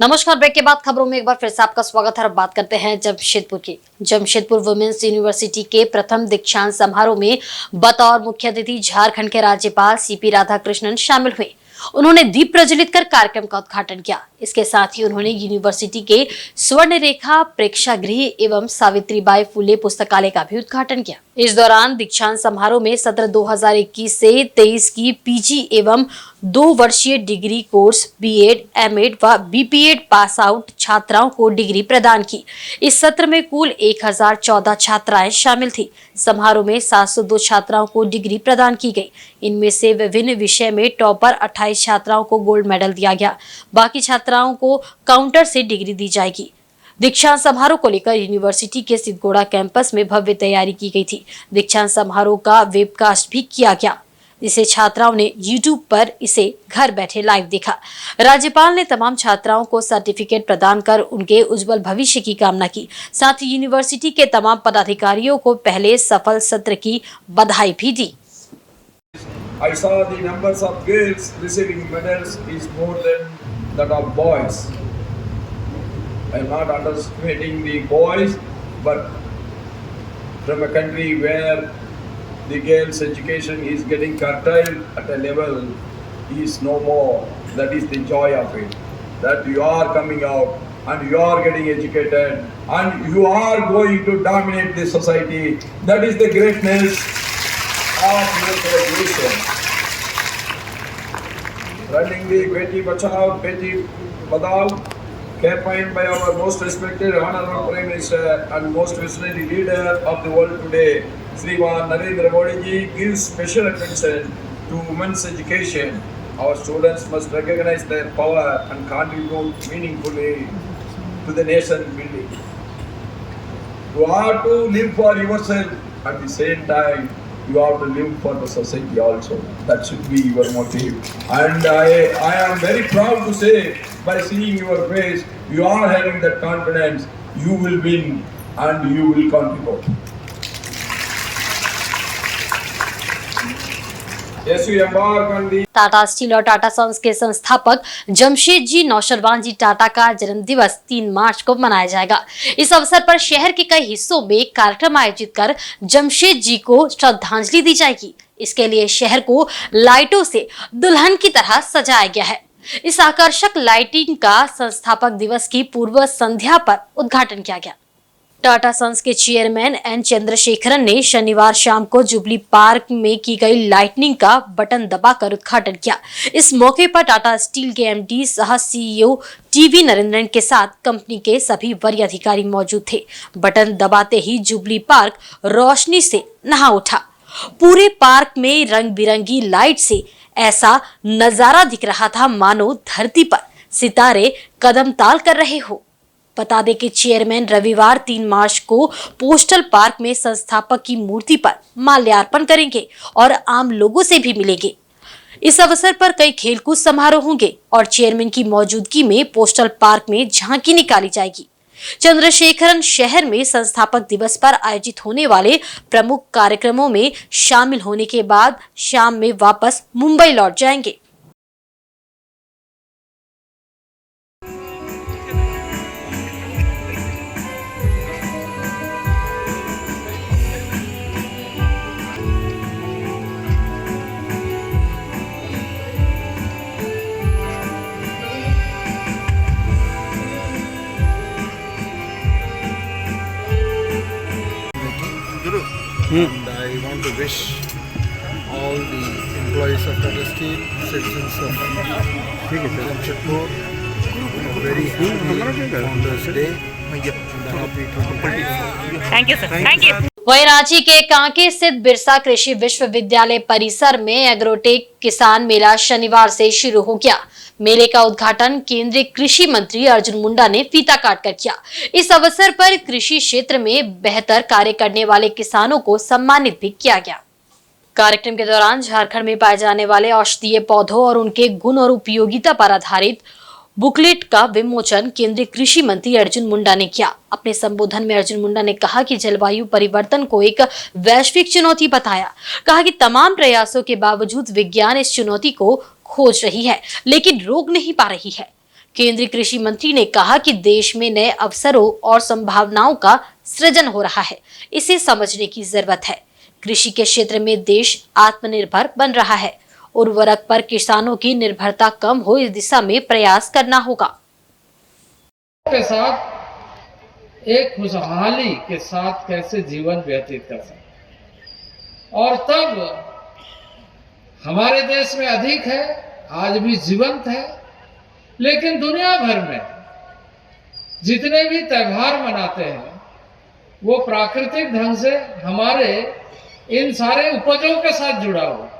नमस्कार। ब्रेक के बाद खबरों में एक बार फिर से आपका स्वागत है। अब बात करते हैं जमशेदपुर की। जमशेदपुर वुमेन्स यूनिवर्सिटी के प्रथम दीक्षांत समारोह में बतौर मुख्य अतिथि झारखंड के राज्यपाल सीपी राधाकृष्णन शामिल हुए। उन्होंने दीप प्रज्वलित कर कार्यक्रम का उद्घाटन किया। इसके साथ ही उन्होंने यूनिवर्सिटी के स्वर्ण रेखा प्रेक्षागृह एवं सावित्रीबाई फुले पुस्तकालय का भी उद्घाटन किया। इस दौरान दीक्षांत समारोह में सत्र 2021 से 23 की पीजी एवं 2 वर्षीय डिग्री कोर्स बीएड, एमएड व बीपीएड पास आउट छात्राओं को डिग्री प्रदान की। इस सत्र में कुल 1014 छात्राएं शामिल थी। समारोह में 702 छात्राओं को डिग्री प्रदान की गई। इनमें से विभिन्न विषय में टॉपर 28 छात्राओं को गोल्ड मेडल दिया गया। बाकी छात्राओं को काउंटर से डिग्री दी जाएगी। दीक्षांत समारोह को लेकर यूनिवर्सिटी के सिद्धगोड़ा कैंपस में भव्य तैयारी की गई थी। दीक्षांत समारोह का वेबकास्ट भी किया गया, जिसे छात्राओं ने यूट्यूब पर इसे घर बैठे लाइव देखा। राज्यपाल ने तमाम छात्राओं को सर्टिफिकेट प्रदान कर उनके उज्जवल भविष्य की कामना की। साथ ही यूनिवर्सिटी के तमाम पदाधिकारियों को पहले सफल सत्र की बधाई भी दी। I saw the numbers of girls receiving medals is more than that of boys. I am not underestimating the boys, but from a country where the girls' education is getting curtailed at a level is no more. That is the joy of it. That you are coming out and you are getting educated and you are going to dominate the society. That is the greatness of your celebration. Running the Beti Bachao, Beti Padhao campaign by our most respected Honorable Prime Minister and most visionary leader of the world today, Shriman Narendra Modi ji, gives special attention to women's education. Our students must recognize their power and contribute meaningfully to the nation building. You have to live for yourself at the same time. You have to live for the society also. That should be your motive. And I am very proud to say, by seeing your face, you are having that confidence. You will win and you will contribute. Yes, we embark on the Tata steel और Tata sons के संस्थापक जमशेद जी नौशरवान जी टाटा का जन्म दिवस 3 मार्च को मनाया जाएगा। इस अवसर पर शहर के कई हिस्सों में कार्यक्रम आयोजित कर जमशेद जी को श्रद्धांजलि दी जाएगी। इसके लिए शहर को लाइटों से दुल्हन की तरह सजाया गया है। इस आकर्षक लाइटिंग का संस्थापक दिवस की पूर्व संध्या पर उद्घाटन किया गया। टाटा सन्स के चेयरमैन एन चंद्रशेखरन ने शनिवार शाम को जुबली पार्क में की गई लाइटनिंग का बटन दबाकर उद्घाटन किया। इस मौके पर टाटा स्टील के एमडी सह सीईओ टीवी नरेंद्रन के साथ कंपनी के सभी वरीय अधिकारी मौजूद थे। बटन दबाते ही जुबली पार्क रोशनी से नहा उठा। पूरे पार्क में रंग बिरंगी लाइट से ऐसा नजारा दिख रहा था मानो धरती पर सितारे कदम ताल कर रहे हो। बता दें कि चेयरमैन रविवार 3 मार्च को पोस्टल पार्क में संस्थापक की मूर्ति पर माल्यार्पण करेंगे और आम लोगों से भी मिलेंगे। इस अवसर पर कई खेलकूद समारोह होंगे और चेयरमैन की मौजूदगी में पोस्टल पार्क में झांकी निकाली जाएगी। चंद्रशेखरन शहर में संस्थापक दिवस पर आयोजित होने वाले प्रमुख कार्यक्रमों में शामिल होने के बाद शाम में वापस मुंबई लौट जाएंगे। And I want to wish all the employees of Tata Steel, citizens of Jamshedpur, a very happy Founders Day and a happy 2024. Thank you sir, thank you. वहीं रांची के कांके स्थित बिरसा कृषि विश्वविद्यालय परिसर में एग्रोटेक किसान मेला शनिवार से शुरू हो गया। मेले का उद्घाटन केंद्रीय कृषि मंत्री अर्जुन मुंडा ने फीता काटकर किया। इस अवसर पर कृषि क्षेत्र में बेहतर कार्य करने वाले किसानों को सम्मानित भी किया गया। कार्यक्रम के दौरान झारखंड में पाए जाने वाले औषधीय पौधों और उनके गुण और उपयोगिता पर आधारित बुकलेट का विमोचन केंद्रीय कृषि मंत्री अर्जुन मुंडा ने किया। अपने संबोधन में अर्जुन मुंडा ने कहा कि जलवायु परिवर्तन को एक वैश्विक चुनौती बताया। कहा कि तमाम प्रयासों के बावजूद विज्ञान इस चुनौती को खोज रही है, लेकिन रोक नहीं पा रही है। केंद्रीय कृषि मंत्री ने कहा कि देश में नए अवसरों और संभावनाओं का सृजन हो रहा है, इसे समझने की जरूरत है। कृषि के क्षेत्र में देश आत्मनिर्भर बन रहा है। उर्वरक पर किसानों की निर्भरता कम हो, इस दिशा में प्रयास करना होगा। के साथ एक खुशहाली के साथ कैसे जीवन व्यतीत कर सकते, और तब हमारे देश में अधिक है, आज भी जीवंत है, लेकिन दुनिया भर में जितने भी त्योहार मनाते हैं वो प्राकृतिक ढंग से हमारे इन सारे उपजों के साथ जुड़ा हुआ है,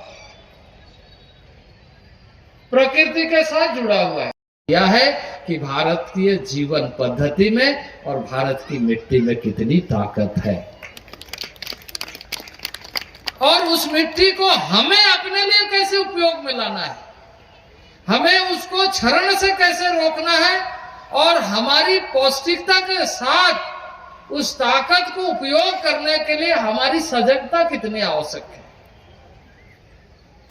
प्रकृति के साथ जुड़ा हुआ है। यह है कि भारत की जीवन पद्धति में और भारत की मिट्टी में कितनी ताकत है, और उस मिट्टी को हमें अपने लिए कैसे उपयोग में लाना है, हमें उसको क्षरण से कैसे रोकना है, और हमारी पौष्टिकता के साथ उस ताकत को उपयोग करने के लिए हमारी सजगता कितनी आवश्यक है।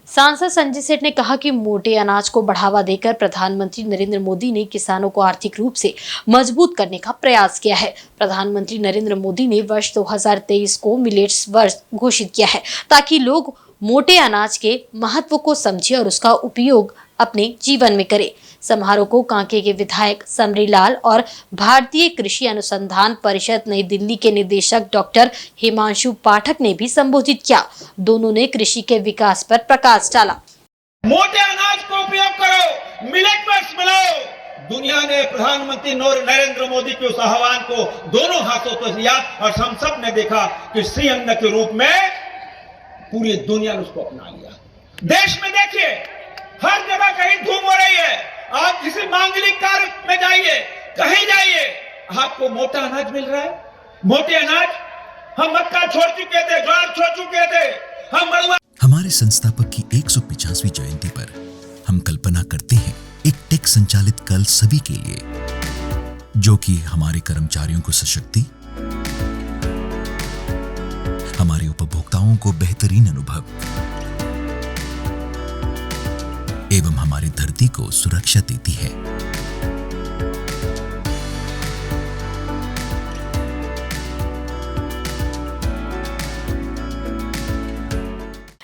सांसद संजय सेठ ने कहा कि मोटे अनाज को बढ़ावा देकर प्रधानमंत्री नरेंद्र मोदी ने किसानों को आर्थिक रूप से मजबूत करने का प्रयास किया है। प्रधानमंत्री नरेंद्र मोदी ने वर्ष 2023 को मिलेट्स वर्ष घोषित किया है, ताकि लोग मोटे अनाज के महत्व को समझे और उसका उपयोग अपने जीवन में करें। समारोह को कांके के विधायक समरीलाल और भारतीय कृषि अनुसंधान परिषद नई दिल्ली के निदेशक डॉक्टर हिमांशु पाठक ने भी संबोधित किया। दोनों ने कृषि के विकास पर प्रकाश डाला। मोटे अनाज को उपयोग करो, मिलेट वर्ष बनाओ। दुनिया ने प्रधानमंत्री नरेंद्र मोदी के उस आह्वान को दोनों हाथों पर लिया, और हम सब ने देखा कि श्री अन्न के रूप में पूरी दुनिया ने उसको अपना लिया। देश में देखिए, हर जगह कहीं धूम हो रही है। आप किसी मांगलिक कार्य में जाइए, कहीं जाइए, आपको मोटा अनाज मिल रहा है। मोटे अनाज हम मक्का छोड़ चुके थे, ज्वार छोड़ चुके थे, हम मड़ुआ। हमारे संस्थापक की 150वीं जयंती पर हम कल्पना करते हैं एक टेक संचालित कल सभी के लिए, जो कि हमारे कर्मचारियों को सशक्ति, हमारे उपभोक्ताओं को बेहतरीन अनुभव एवं हमारी धरती को सुरक्षा देती है।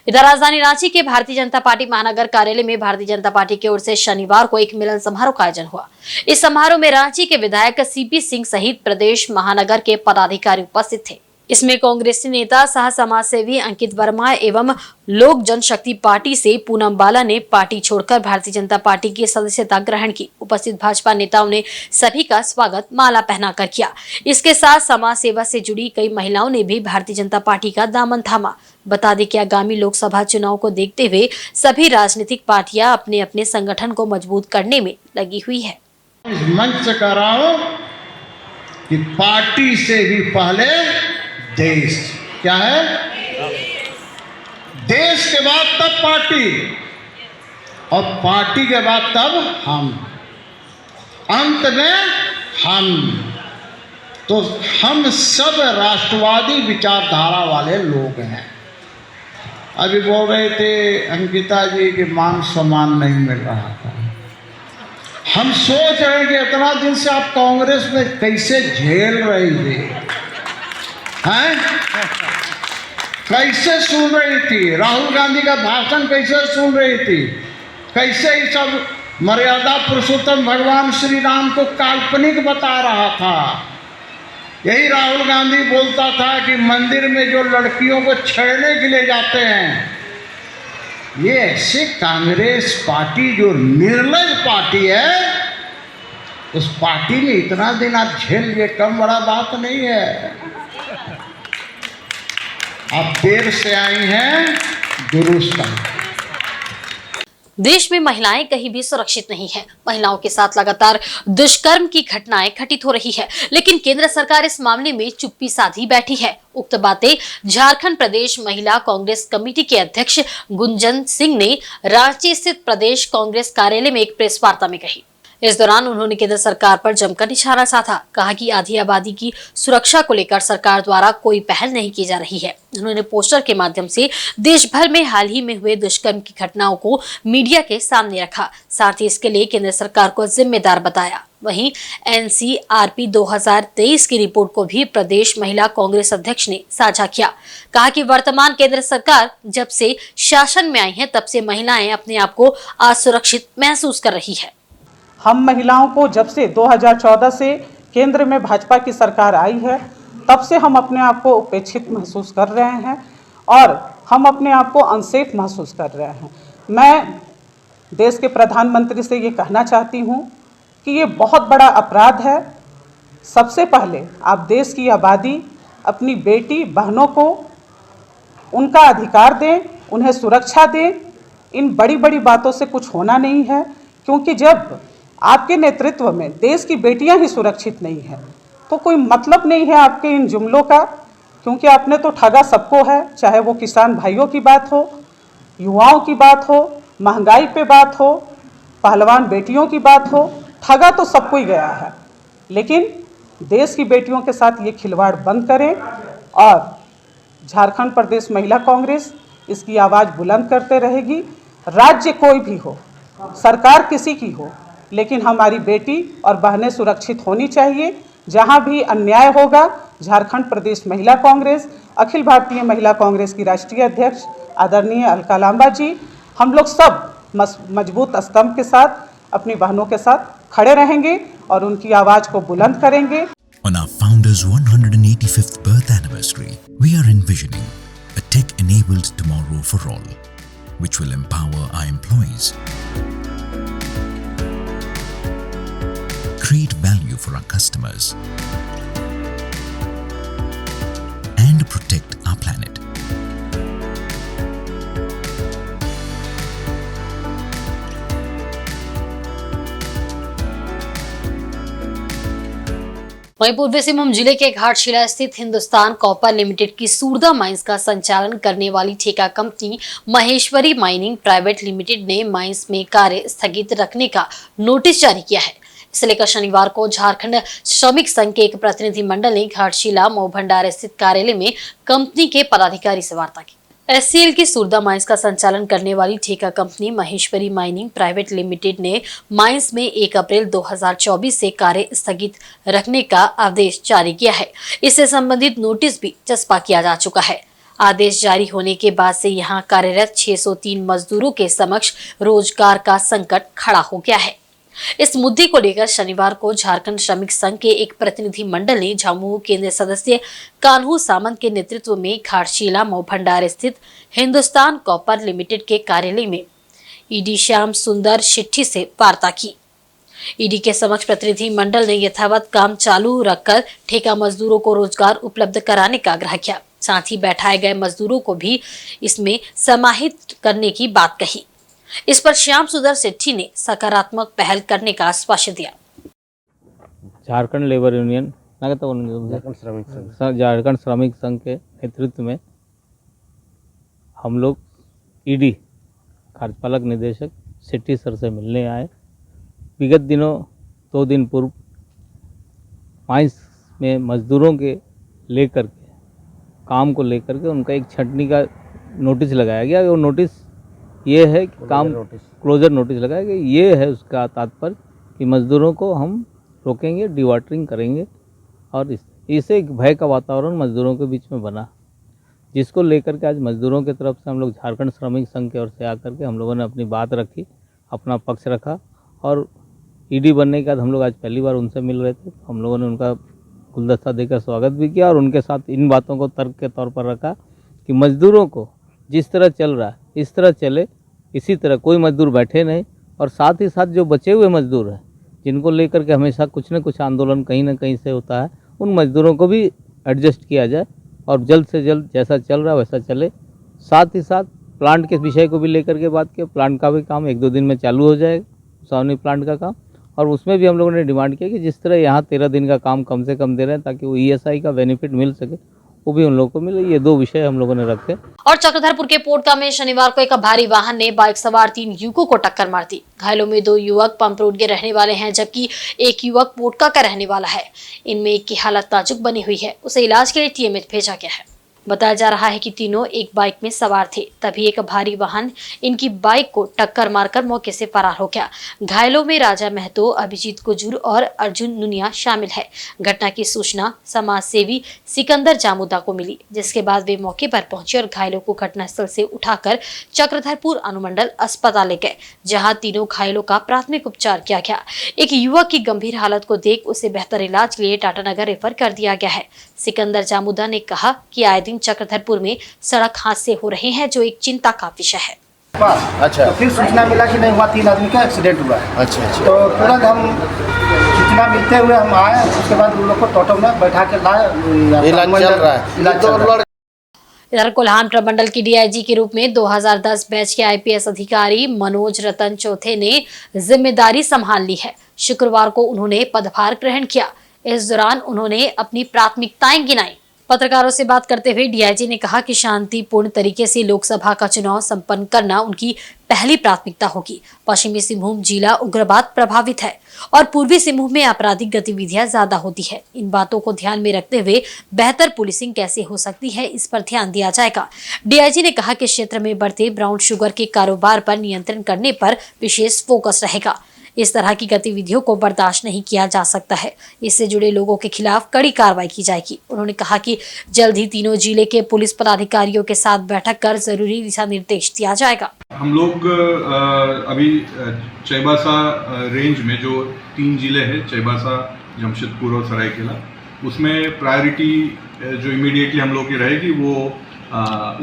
इधर राजधानी रांची के भारतीय जनता पार्टी महानगर कार्यालय में भारतीय जनता पार्टी की ओर से शनिवार को एक मिलन समारोह का आयोजन हुआ। इस समारोह में रांची के विधायक सीपी सिंह सहित प्रदेश महानगर के पदाधिकारी उपस्थित थे। इसमें कांग्रेसी नेता सह समाज सेवी अंकित वर्मा एवं लोक जनशक्ति पार्टी से पूनम बाला ने पार्टी छोड़कर भारतीय जनता पार्टी की सदस्यता ग्रहण की। उपस्थित भाजपा नेताओं ने सभी का स्वागत माला पहनाकर किया। इसके साथ समाज सेवा से जुड़ी कई महिलाओं ने भी भारतीय जनता पार्टी का दामन थामा। बता दें कि आगामी लोकसभा चुनाव को देखते हुए सभी राजनीतिक पार्टियां अपने अपने संगठन को मजबूत करने में लगी हुई है। मंच कराओ कि पार्टी से भी पहले देश क्या है, देश के बाद तब पार्टी, और पार्टी के बाद तब हम, अंत में हम। तो हम सब राष्ट्रवादी विचारधारा वाले लोग हैं। अभी बोल रहे थे अंकिता जी कि मान सम्मान नहीं मिल रहा था। हम सोच रहे हैं कि इतना दिन से आप कांग्रेस में कैसे झेल रही थी, हैं? कैसे सुन रही थी, राहुल गांधी का भाषण कैसे सुन रही थी, कैसे ये सब मर्यादा पुरुषोत्तम भगवान श्री राम को काल्पनिक बता रहा था। यही राहुल गांधी बोलता था कि मंदिर में जो लड़कियों को छेड़ने के लिए जाते हैं, ये ऐसे कांग्रेस पार्टी जो निर्लज पार्टी है, उस पार्टी में इतना दिन आप झेल लिए कम बड़ा बात नहीं है। आप देर से आई हैं, दुरुस्त। देश में महिलाएं कहीं भी सुरक्षित नहीं है। महिलाओं के साथ लगातार दुष्कर्म की घटनाएं घटित हो रही है, लेकिन केंद्र सरकार इस मामले में चुप्पी साधी बैठी है। उक्त बातें झारखंड प्रदेश महिला कांग्रेस कमेटी के अध्यक्ष गुंजन सिंह ने रांची स्थित प्रदेश कांग्रेस कार्यालय में एक प्रेस वार्ता में कही। इस दौरान उन्होंने केंद्र सरकार पर जमकर निशाना साधा। कहा कि आधी आबादी की सुरक्षा को लेकर सरकार द्वारा कोई पहल नहीं की जा रही है। उन्होंने पोस्टर के माध्यम से देश भर में हाल ही में हुए दुष्कर्म की घटनाओं को मीडिया के सामने रखा, साथ ही इसके लिए केंद्र सरकार को जिम्मेदार बताया। वहीं NCRP 2023 की रिपोर्ट को भी प्रदेश महिला कांग्रेस अध्यक्ष ने साझा किया। कहा कि वर्तमान केंद्र सरकार जब से शासन में आई है तब से महिलाएं अपने आप को असुरक्षित महसूस कर रही है। हम महिलाओं को जब से 2014 से केंद्र में भाजपा की सरकार आई है तब से हम अपने आप को उपेक्षित महसूस कर रहे हैं और हम अपने आप को अनसेफ महसूस कर रहे हैं। मैं देश के प्रधानमंत्री से ये कहना चाहती हूँ कि ये बहुत बड़ा अपराध है। सबसे पहले आप देश की आबादी, अपनी बेटी बहनों को उनका अधिकार दें, उन्हें सुरक्षा दें। इन बड़ी बड़ी बातों से कुछ होना नहीं है, क्योंकि जब आपके नेतृत्व में देश की बेटियां ही सुरक्षित नहीं है तो कोई मतलब नहीं है आपके इन जुमलों का, क्योंकि आपने तो ठगा सबको है। चाहे वो किसान भाइयों की बात हो, युवाओं की बात हो, महंगाई पे बात हो, पहलवान बेटियों की बात हो, ठगा तो सबको ही गया है। लेकिन देश की बेटियों के साथ ये खिलवाड़ बंद करें और झारखंड प्रदेश महिला कांग्रेस इसकी आवाज़ बुलंद करते रहेगी। राज्य कोई भी हो, सरकार किसी की हो, लेकिन हमारी बेटी और बहनें सुरक्षित होनी चाहिए। जहां भी अन्याय होगा, झारखंड प्रदेश महिला कांग्रेस, अखिल भारतीय महिला कांग्रेस की राष्ट्रीय अध्यक्ष आदरणीय अलका लांबा जी, हम लोग सब मजबूत स्तंभ के साथ अपनी बहनों के साथ खड़े रहेंगे और उनकी आवाज को बुलंद करेंगे। On our founder's 185th birth anniversary, we are envisioning a tech-enabled tomorrow for all, which will empower our employees, create value for our customers, and protect our planet. वहीं पूर्वी सिंहभूम जिले के घाटशिला स्थित हिंदुस्तान कॉपर लिमिटेड की सूरदा माइंस का संचालन करने वाली ठेका company Maheshwari mining private limited ने माइंस में कार्य स्थगित रखने का नोटिस जारी किया है। इसे लेकर शनिवार को झारखंड श्रमिक संघ के एक प्रतिनिधि मंडल ने घाटशिला मोह भंडार स्थित कार्यालय में कंपनी के पदाधिकारी से वार्ता की। SCL की सूरदा माइंस का संचालन करने वाली ठेका company Maheshwari mining private limited ने माइंस में 1 अप्रैल 2024 से कार्य स्थगित रखने का आदेश जारी किया है। इससे संबंधित नोटिस भी चस्पा किया जा चुका है। आदेश जारी होने के बाद से यहां कार्यरत 603 मजदूरों के समक्ष रोजगार का संकट खड़ा हो गया है। इस मुद्दे को लेकर शनिवार को झारखंड श्रमिक संघ के एक प्रतिनिधि मंडल ने झामुमो केंद्रीय सदस्य कान्हू सामंत के नेतृत्व में घाटशिला मोह भंडार स्थित हिंदुस्तान कॉपर लिमिटेड के कार्यालय में ईडी श्याम सुंदर शेट्टी से वार्ता की। ईडी के समक्ष प्रतिनिधि मंडल ने यथावत काम चालू रखकर ठेका मजदूरों को रोजगार उपलब्ध कराने का आग्रह किया। साथ ही बैठाए गए मजदूरों को भी इसमें समाहित करने की बात कही। इस पर श्याम सुंदर शेट्टी ने सकारात्मक पहल करने का आश्वासन दिया। झारखंड लेबर यूनियन झारखंड श्रमिक संघ के नेतृत्व में हम लोग ईडी कार्यपालक निदेशक शेट्टी सर से मिलने आए। विगत दिनों 2 दिन पूर्व माइंस में मजदूरों के लेकर के काम को लेकर के उनका एक छंटनी का नोटिस लगाया गया। वो नोटिस ये है कि काम क्लोजर नोटिस लगाया गया। ये है उसका तात्पर्य कि मजदूरों को हम रोकेंगे, डिवाटरिंग करेंगे और इससे एक भय का वातावरण मजदूरों के बीच में बना, जिसको लेकर के आज मजदूरों की तरफ से हम लोग झारखंड श्रमिक संघ की ओर से आकर के हम लोगों ने अपनी बात रखी, अपना पक्ष रखा और ईडी बनने के बाद हम लोग आज पहली बार उनसे मिल रहे थे। हम लोगों ने उनका गुलदस्ता देकर स्वागत भी किया और उनके साथ इन बातों को तर्क के तौर पर रखा कि मजदूरों को जिस तरह चल रहा है इस तरह चले, इसी तरह कोई मजदूर बैठे नहीं और साथ ही साथ जो बचे हुए मजदूर हैं जिनको लेकर के हमेशा कुछ न कुछ आंदोलन कहीं ना कहीं से होता है, उन मजदूरों को भी एडजस्ट किया जाए और जल्द से जल्द जैसा चल रहा है वैसा चले। साथ ही साथ प्लांट के विषय को भी लेकर के बात की। प्लांट का भी काम 1-2 दिन में चालू हो जाएगा, सावनी प्लांट का काम, और उसमें भी हम लोगों ने डिमांड किया कि जिस तरह यहाँ 13 दिन का काम कम से कम दे रहे हैं ताकि वो ESI का बेनिफिट मिल सके, वो भी उन लोगों को मिले। ये 2 विषय हम लोगों ने रखे। और चक्रधरपुर के पोटका में शनिवार को एक भारी वाहन ने बाइक सवार 3 युवकों को टक्कर मार दी। घायलों में 2 युवक पंप रोड के रहने वाले हैं, जबकि एक युवक पोटका का रहने वाला है। इनमें एक की हालत नाजुक बनी हुई है, उसे इलाज के लिए टीएमएच भेजा गया है। बताया जा रहा है कि तीनों एक बाइक में सवार थे, तभी एक भारी वाहन इनकी बाइक को टक्कर मारकर मौके से फरार हो गया। घायलों में राजा महतो, अभिजीत कुजूर और अर्जुन नुनिया शामिल है। घटना की सूचना समाज सेवी सिकंदर जामुदा को मिली, जिसके बाद वे मौके पर पहुंचे और घायलों को घटनास्थल से उठाकर चक्रधरपुर अनुमंडल अस्पताल ले गए, जहां तीनों घायलों का प्राथमिक उपचार किया गया। एक युवक की गंभीर हालत को देख उसे बेहतर इलाज के लिए टाटानगर रेफर कर दिया गया है। सिकंदर जामुदा ने कहा कि आए दिन चक्रधरपुर में सड़क हादसे हो रहे हैं, जो एक चिंता का विषय है। अच्छा, तो फिर सूचना मिला कि नहीं हुआ, 3 आदमी का एक्सीडेंट हुआ है। अच्छा, तो तुरंत हम सूचना मिलते हुए हम आए, उसके बाद उन लोग को टोटो में बैठा के लाए, इलाज चल रहा है। इधर कोल्हान प्रमंडल की डीआईजी के रूप में 2010 बैच के आईपीएस अधिकारी मनोज रतन चौथे ने जिम्मेदारी संभाल ली है। शुक्रवार को उन्होंने पदभार ग्रहण किया। इस दौरान उन्होंने अपनी प्राथमिकताएं गिनाई। पत्रकारों से बात करते हुए डीआईजी ने कहा कि शांतिपूर्ण तरीके से लोकसभा का चुनाव संपन्न करना उनकी पहली प्राथमिकता होगी। पश्चिमी सिंहभूम जिला उग्रवाद प्रभावित है और पूर्वी सिंहभूम में आपराधिक गतिविधियां ज्यादा होती है। इन बातों को ध्यान में रखते हुए बेहतर पुलिसिंग कैसे हो सकती है, इस पर ध्यान दिया जाएगा। डीआईजी ने कहा कि क्षेत्र में बढ़ते ब्राउन शुगर के कारोबार पर नियंत्रण करने पर विशेष फोकस रहेगा। इस तरह की गतिविधियों को बर्दाश्त नहीं किया जा सकता है। इससे जुड़े लोगों के खिलाफ कड़ी कार्रवाई की जाएगी। उन्होंने कहा कि जल्द ही तीनों जिले के पुलिस पदाधिकारियों के साथ बैठक कर जरूरी दिशा निर्देश दिया जाएगा। हम लोग अभी चाईबासा रेंज में जो 3 जिले हैं, चाईबासा, जमशेदपुर और सरायकेला, उसमें प्रायोरिटी जो इमीडिएटली हम लोग की रहेगी वो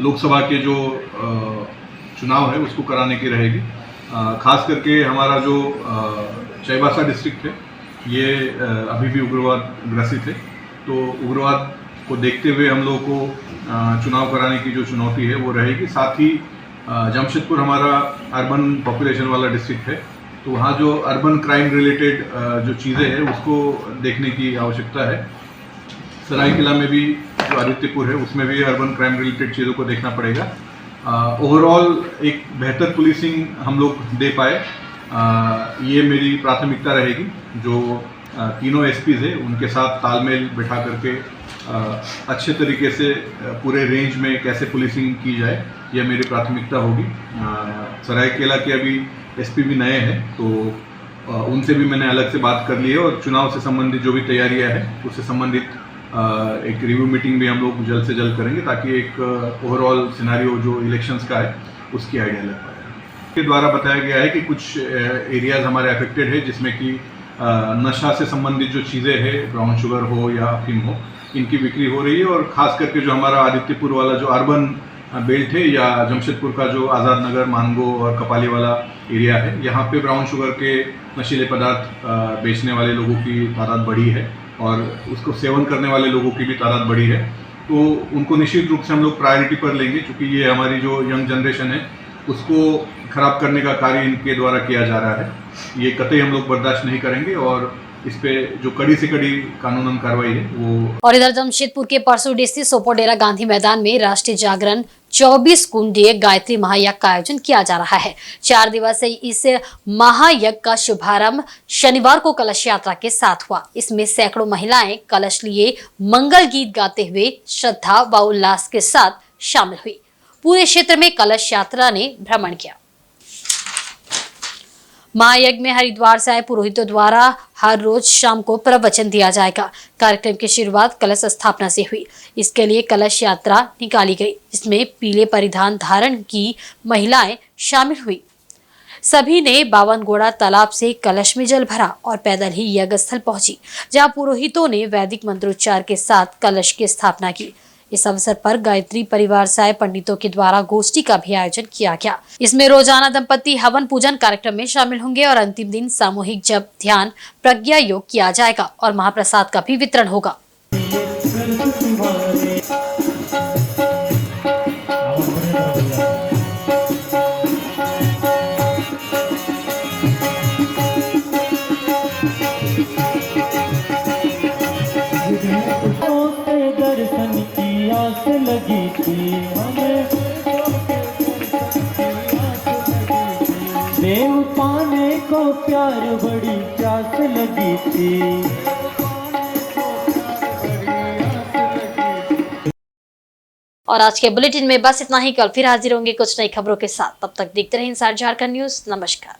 लोकसभा के जो चुनाव है उसको कराने की रहेगी। खास करके हमारा जो चाईबासा डिस्ट्रिक्ट है ये अभी भी उग्रवाद ग्रसित है, तो उग्रवाद को देखते हुए हम लोग को चुनाव कराने की जो चुनौती है वो रहेगी। साथ ही जमशेदपुर हमारा अर्बन पॉपुलेशन वाला डिस्ट्रिक्ट है, तो वहाँ जो अर्बन क्राइम रिलेटेड जो चीज़ें हैं उसको देखने की आवश्यकता है। सरायकेला में भी जो आदित्यपुर है उसमें भी अर्बन क्राइम रिलेटेड चीज़ों को देखना पड़ेगा। ओवरऑल एक बेहतर पुलिसिंग हम लोग दे पाए, ये मेरी प्राथमिकता रहेगी। जो तीनों एसपीज है उनके साथ तालमेल बैठा करके अच्छे तरीके से पूरे रेंज में कैसे पुलिसिंग की जाए, यह मेरी प्राथमिकता होगी। सरायकेला के अभी एसपी भी नए हैं, तो उनसे भी मैंने अलग से बात कर ली है और चुनाव से संबंधित जो भी तैयारियां हैं उससे संबंधित एक रिव्यू मीटिंग भी हम लोग जल्द से जल्द करेंगे, ताकि एक ओवरऑल सिनेरियो जो इलेक्शंस का है उसकी आइडिया लग पाए। के द्वारा बताया गया है कि कुछ एरियाज हमारे अफेक्टेड है, जिसमें कि नशा से संबंधित जो चीज़ें हैं, ब्राउन शुगर हो या अफीम हो, इनकी बिक्री हो रही है। और ख़ास करके जो हमारा आदित्यपुर वाला जो अर्बन बेल्ट है या जमशेदपुर का जो आज़ाद नगर, मानगो और कपाली वाला एरिया है, यहाँ पे ब्राउन शुगर के नशीले पदार्थ बेचने वाले लोगों की तादाद बढ़ी है और उसको सेवन करने वाले लोगों की भी तादाद बढ़ी है। तो उनको निश्चित रूप से हम लोग प्रायोरिटी पर लेंगे, क्योंकि ये हमारी जो यंग जनरेशन है उसको खराब करने का कार्य इनके द्वारा किया जा रहा है। ये कतई हम लोग बर्दाश्त नहीं करेंगे और इस पे जो कड़ी से कड़ी कानूनन कार्रवाई है वो। और इधर जमशेदपुर के परसोडी स्थित सोपोडेरा गांधी मैदान में राष्ट्रीय जागरण 24 कुंडीय गायत्री महायज्ञ का आयोजन किया जा रहा है। 4 दिवसीय इस महायज्ञ का शुभारंभ शनिवार को कलश यात्रा के साथ हुआ। इसमें सैकड़ों महिलाएं कलश लिए मंगल गीत गाते हुए श्रद्धा व उल्लास के साथ शामिल हुई। पूरे क्षेत्र में कलश यात्रा ने भ्रमण किया। महायज्ञ में हरिद्वार से आए पुरोहितों द्वारा हर रोज शाम को प्रवचन दिया जाएगा। कार्यक्रम की शुरुआत कलश स्थापना से हुई। इसके लिए कलश यात्रा निकाली गई, जिसमें पीले परिधान धारण की महिलाएं शामिल हुई। सभी ने 52 घोड़ा तालाब से कलश में जल भरा और पैदल ही यज्ञ स्थल पहुंची, जहां पुरोहितों ने वैदिक मंत्रोच्चार के साथ कलश की स्थापना की। इस अवसर पर गायत्री परिवार से आए पंडितों के द्वारा गोष्ठी का भी आयोजन किया गया। इसमें रोजाना दंपति हवन पूजन कार्यक्रम में शामिल होंगे और अंतिम दिन सामूहिक जप, ध्यान, प्रज्ञा योग किया जाएगा और महाप्रसाद का भी वितरण होगा। दर्शन किया पाने को प्यार बड़ी प्यास लगी थी। और आज के बुलेटिन में बस इतना ही। कल फिर हाजिर होंगे कुछ नई खबरों के साथ। तब तक देखते रहें इंसाइड झारखंड न्यूज। नमस्कार।